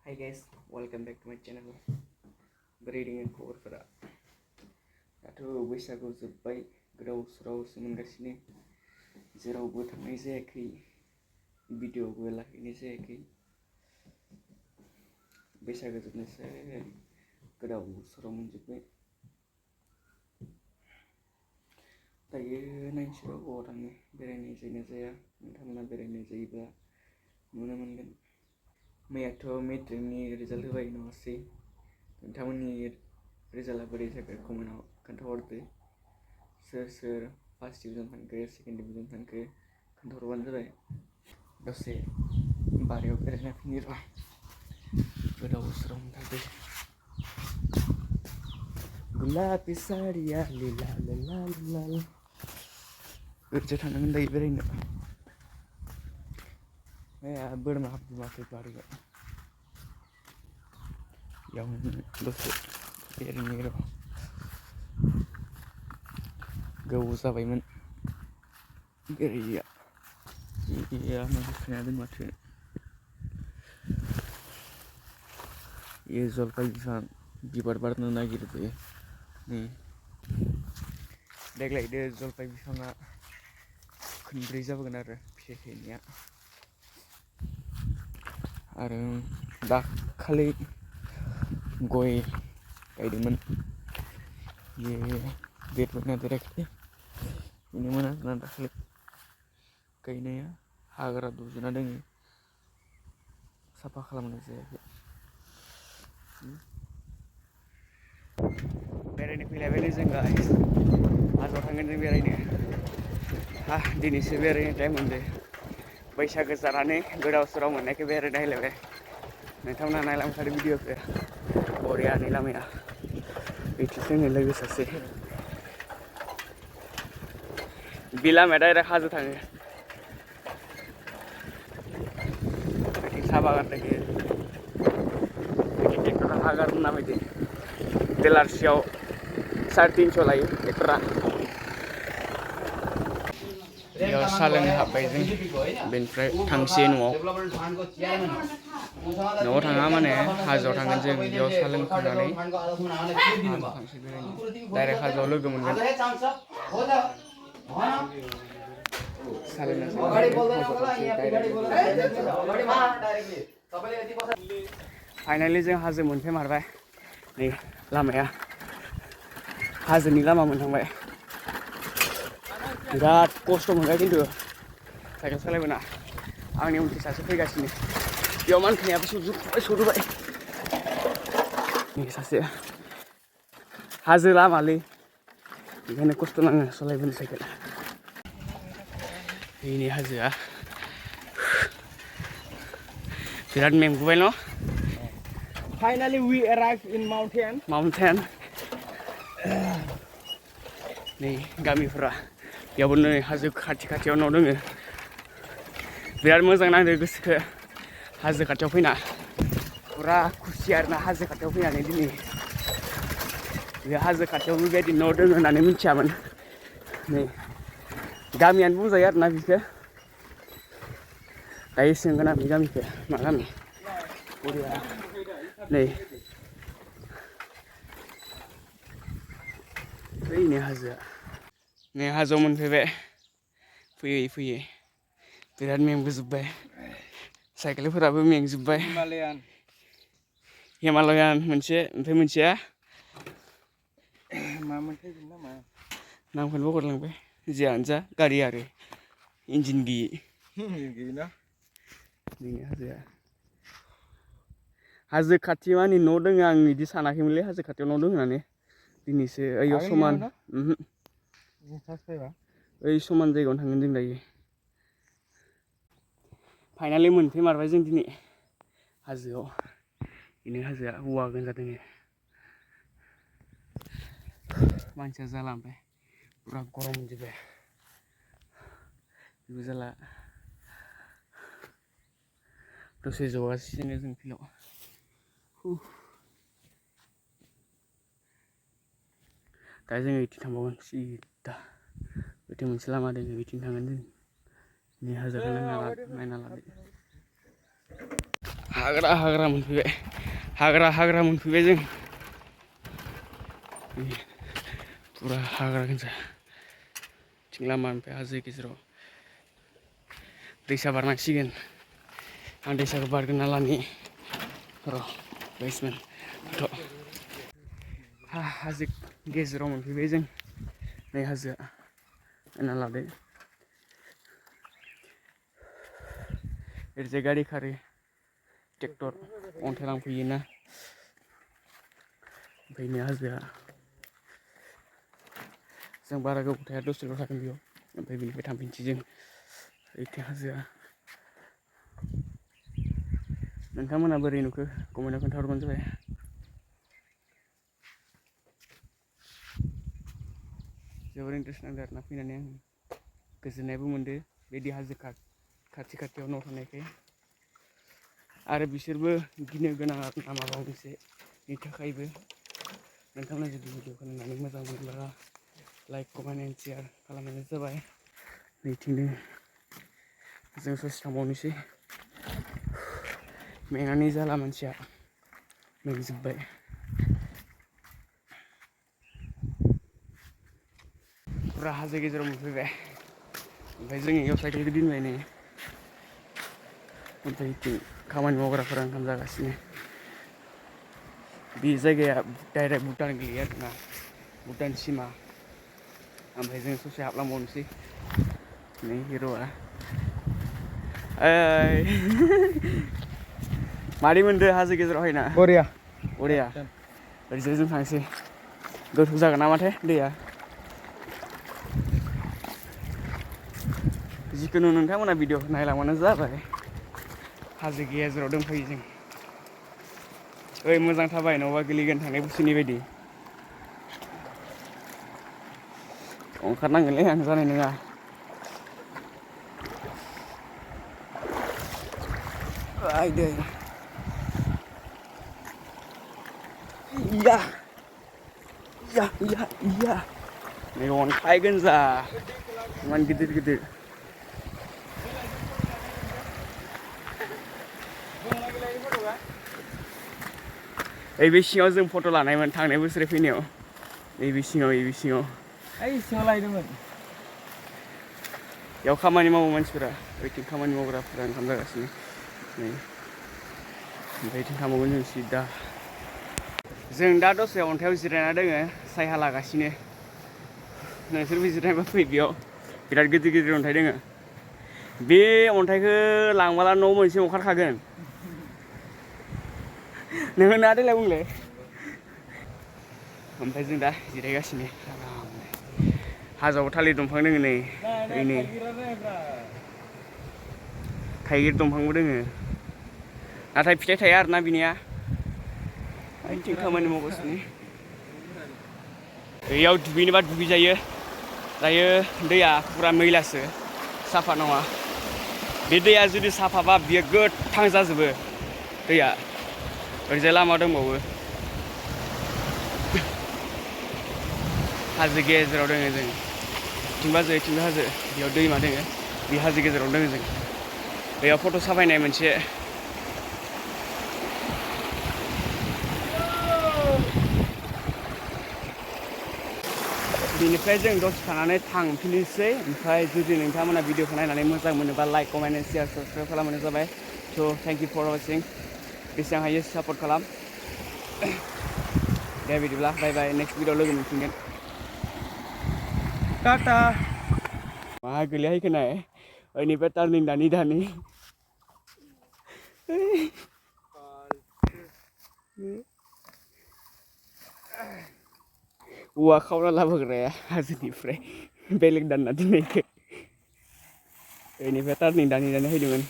Hi guys, welcome back to my channel. Breeding and cover for that. बैसागु जोब्बाय गोदाव सोरावसो मोनगासिनो जेरावबो थांनाय जायाखै भिडिअबो लाहैनाय जायाखै बैसागु जोबनोसै गोदाव सोराव मोनजोब्बाय दायो नायनोसै बबाव थाङो बेरायनाय जायोना जाया नोंथांमोना बेरायनाय जायोब्ला नुनो मोनगोन मैयाथ' मेट्रिकनि रिजाल्ट होबाय नङासै नोंथांमोननि रिजाल्टआ बोरै जाखो कमेन्टआव खोन्थाहरदो सोर फार्स्ट डिभिजन थांखो सेकेन्ड डिभिजन थांखो खोन्थाहरबानो जाबाय दसे बारियाव बेरायना फैनि र' गोदाव सोराव मोनथारदो गुलाबी साड़िया लीला लीला लीला ओरैजाय थांनांगोन दायो बेरायनो बोरमा हाबदों माथो बारियाव बेयावनो दसे बेरायनो र' गोबाव जाबायमोन बेरायैया खोनादों माथो ये जलफाय बिफां बिबार बारनो नागिरदो नै देग्लायदो जलफाय बिफाङा खनब्रै जाबोगोन आरो फिथाइ थायनाया आरो दाखालि गय गायदोंमोन ये देरबायना देराखै बेनो मोना जोंना दाखालि गायनाया हाग्रा दुजोना दोङो साफा खालामनाय जायाखै बेरायनो फैलायबायलै जों गाइस हाजोआव थांगोन जों बेरायनो दिनैसो बेरायनो टाइम मोनदों बैसागो जानानै गोदाव सोराव मोननायखौ बेरायनो फैलायबाय नोंथांमोना नायलांखादो भिडिअखौ बरियानि लामाया बेथिं जोंनि लोगो सासे बे लामाया डाइरेक्ट हाजो थाङो बेथिं साहा बागान दोङो बेथिं ट्रेक्टरा हा गारनो नामायदो बेलासियाव 350 लायो ट्रेक्टरा बेयाव साहा लोंनो हाबबाय जों बेनिफ्राय थांसै न'आव थाङा माने हाजोआव थांगोन जों बेयाव साहा लोंखांनानै हाजोआव थांसै बेरायनो डाइरेक्ट हाजोआव लोगो मोनगोन फाइनालि जों हाजो मोनफैमारबाय नै लामाया हाजोनि लामा मोनथांबाय बिराद खस्थ' मोनबाय खिन्थु साइकेल सालायबोना आंनि उनथिं सासे फैगासिनो बेयाव मानखोनायाबो सौदोबाय नै सासे हाजो लामालै बेखायनो खस्थ' नाङो सालायबोनो साइकेल बेनि हाजोआ बिराद मेंबोबाय न' Finally, we arrived in mountain. नै गामिफोरा बेयावबो नै हाजो खाथियाव न' दोङो बिराद मोजां नांदों गोसोखौ हाजो खाथियाव फैना पुरा खुसि आरोना हाजो खाथियाव फैनानै दिनै बे हाजो खाथियाव बेबायदि न' दोङो होननानै मिथियामोन नै गामियानो बुंजायो आरोना बिखौ दायो सोंगोन आं बे गामिखौ मा गामि बरिया नै बैनो हाजोआ नै हाजोआव मोनफैबाय फैयै बिराद मेंबोजोब्बाय साइकेलफोराबो मेंजोब्बाय हिमालयान मोनसे ओमफ्राय मोनसेया नामखौनो बावगारलांबाय जियानो जा गारि आरो इन्जिन गैयि बेनो हाजोआ हाजो खाथि मानि न' दोङो आं बिदि सानाखैमोनलै हाजो खाथियाव न' दोङो होननानै दिनैसो ओइयाव समान ओइ समान जायगायावनो थांगोन जों दायो फाइनालि मोनफैमारबाय जों दिनै हाजोआव बेनो हाजोआ औवा गोजा दोङो मानसिया जाला ओमफ्राय पुरा गरम मोनजोब्बाय बेबो जाला दसे जगासिनो जों फिल्डआव दा जोङो बिथिं थांबावगोन सिदा बिथिं मोनसे लामा दोङो बिथिं थांगोन जों नै हाजोखौ नायना लादो हाग्रा मोनफैबाय हाग्रा मोनफैबाय जों पुरा हाग्रा गोजा थिं लामानिफ्राय हाजो गेजेराव दैसा बारनांसिगोन आं दैसाखौ बारगोना लानि र' बेसमेन थ' हाजो गेजेराव मोनफैबाय जों नै हाजोआ नायना लादो ओरैजाय गारि खारो ट्रेक्टर अन्थाइ लांफैयोना ओमफ्रायनो हाजोआ जों बारा गोबाव थाया दसेल' थागोन बेयाव ओमफ्राय बेनिफ्राय थांफिनसै जों ओइथिं हाजोआ नोंथांमोना बोरै नुखो कमेन्टआव खोन्थाहरबानो जाबाय जोबोर इन्टारेस्ट नांदों आरोना फैनानै आं गोजोननायबो मोनदों बिदि हाजो खाथियाव न' थानायखाय आरो बिसोरबो गिनो गोनां आरोना माबा मोनसेनि थाखायबो नोंथांमोना जुदि भिडिअखौ नायनानै मोजां मोनब्ला लाइक कमेन्ट एन्ड शेयार खालामनाय जाबाय नैथिंनो जों ससे थांबावनोसै मेंनानै जाला मानसिया मेंजोब्बाय पुरा हाजो गेजेराव मोनफैबाय ओमफ्राय जों इयाव साइकेलखौ दोनबाय नै ओमफ्राय इथिं खामानि मावग्राफोरा ओंखाम जागासिनो बे जायगाया डाइरेक्ट भुटान गोलैयो आरोना भुटान सिमा ओमफ्राय जों ससे हाबलांबावनोसै नै हिर'आ ओइ मारै मोनदों हाजो गेजेराव हायना बरिया ओरैजाय जों थांसै गोथौ जागोन नामाथाय दैया जिखुनु नोंथांमोना भिडिअ नायलांबानो जाबाय हाजो गेजेराव दंफैयो जों ओइ मोजां थाबाय नङाबा गोलैगोन थांनाय बोसोरनि बायदि ओंखारनांगोनलै आं जानाय नङा आयदै या नै अन्थाइ गोजा इमान गिदिर बे सिङाव जों फट' लानायमोन थांनाय बोसोर फैनायाव नैबे सिङाव ओइ सिङाव लायदोंमोन बेयाव खामानि मावो मानसिफोरा ओइथिं खामानि मावग्राफोरा ओंखाम जागासिनो नै ओमफ्राय इथिं थांबावगोन जों सिदा जों दा दसे अन्थाइयाव जिरायना दोङो सायहा लागासिनो नोंसोरबो जिरायबा फै बेयाव बिराद गिदिर अन्थाइ दोङो बे अन्थाइखौ लांबोला न' मोनसे ओंखारखागोन नोङो ना देलाय बुंलाय ओमफ्राय जों दा जिरायगासिनो आरामनो हाजोआव थालिर दंफां दोङो नै थाइगिर दंफांबो दोङो नाथाय फिथाइ थाया आरोना बिनिया आथिं खामानि मावगासिनो बेयाव दुगैनोबा दुगैजायो दायो दैया पुरा मैलासो साफा नङा बे दैया जुदि साफाबा बियो गोथां जाजोबो दैया ओरैजाय लामा दंबावो हाजो गेजेराव दोङो जों इथिंबो हाजो बेयाव दैमा दोङो बे हाजो गेजेराव दोङो जों बेयाव फट' साफायनाय मोनसे बेनिफ्राय जों दसे थानानै थांफिननोसै ओमफ्राय जुदि नोंथांमोना भिडिअखौ नायनानै मोजां मोनोबा like comment and share subscribe खालामनाय जाबाय स' थेंक इउ फर वाचिं बेसेबां हायो सापर्ट खालाम दे बिदिब्ला बाय बाय नेक्स्ट भिडिअ लोगो मोनफिनगोन टाटा मा गोलैहायखो नाय ओइनिफ्राय टार्निं दानि औवा खावना लाबोग्राया हाजोनिफ्राय बेलेग दानना दोननायखौ बेनिफ्राय टार्निं दानि फैदोंमोन